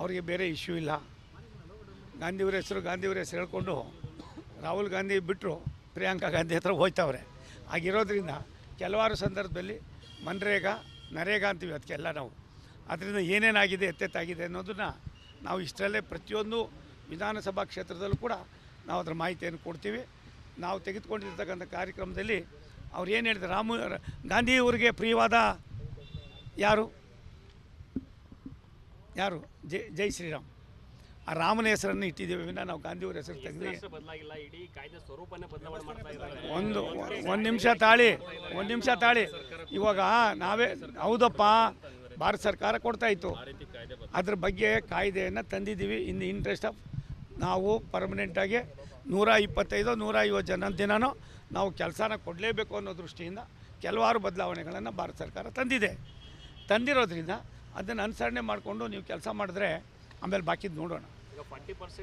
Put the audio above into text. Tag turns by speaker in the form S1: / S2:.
S1: ಅವರಿಗೆ ಬೇರೆ ಇಶ್ಯೂ ಇಲ್ಲ. ಗಾಂಧಿಯವ್ರ ಹೆಸರು ಹೇಳ್ಕೊಂಡು ರಾಹುಲ್ ಗಾಂಧಿ ಬಿಟ್ಟರು ಪ್ರಿಯಾಂಕಾ ಗಾಂಧಿ ಹತ್ರ ಹೋಯ್ತವ್ರೆ. ಆಗಿರೋದ್ರಿಂದ ಕೆಲವಾರು ಸಂದರ್ಭದಲ್ಲಿ ನರೇಗಾ ಅಂತೀವಿ ಅದಕ್ಕೆಲ್ಲ ನಾವು. ಅದರಿಂದ ಏನೇನಾಗಿದೆ ಎತ್ತೆತ್ತಾಗಿದೆ ಅನ್ನೋದನ್ನು ನಾವು ಇಷ್ಟರಲ್ಲೇ ಪ್ರತಿಯೊಂದು ವಿಧಾನಸಭಾ ಕ್ಷೇತ್ರದಲ್ಲೂ ಕೂಡ ನಾವು ಅದರ ಮಾಹಿತಿಯನ್ನು ಕೊಡ್ತೀವಿ. ನಾವು ತೆಗೆದುಕೊಂಡಿರ್ತಕ್ಕಂಥ ಕಾರ್ಯಕ್ರಮದಲ್ಲಿ ಅವ್ರು ಏನು ಹೇಳಿದ್ರು, ಗಾಂಧಿಯವರಿಗೆ ಪ್ರಿಯವಾದ ಯಾರು ಜೈ ಶ್ರೀರಾಮ್, ಆ ರಾಮನ ಹೆಸರನ್ನು ಇಟ್ಟಿದ್ದೀವಿ ವಿನ ನಾವು ಗಾಂಧಿಯವ್ರ ಹೆಸರು ತೆಗೆದು. ಒಂದು ನಿಮಿಷ ತಾಳಿ ಇವಾಗ ನಾವೇ ಹೌದಪ್ಪ, ಭಾರತ ಸರ್ಕಾರ ಕೊಡ್ತಾಯಿತ್ತು, ಅದ್ರ ಬಗ್ಗೆ ಕಾಯ್ದೆಯನ್ನು ತಂದಿದ್ದೀವಿ. ಇನ್ ದಿ ಇಂಟ್ರೆಸ್ಟ್ ಆಫ್ ನಾವು ಪರ್ಮನೆಂಟಾಗಿ 125-150 ಜನ ದಿನನೂ ನಾವು ಕೆಲಸನ ಕೊಡಲೇಬೇಕು ಅನ್ನೋ ದೃಷ್ಟಿಯಿಂದ ಕೆಲವಾರು ಬದಲಾವಣೆಗಳನ್ನು ಭಾರತ ಸರ್ಕಾರ ತಂದಿರೋದ್ರಿಂದ ಅದನ್ನು ಅನುಸರಣೆ ಮಾಡಿಕೊಂಡು ನೀವು ಕೆಲಸ ಮಾಡಿದ್ರೆ ಆಮೇಲೆ ಬಾಕಿದ್ದು ನೋಡೋಣ.
S2: ಈಗ 40%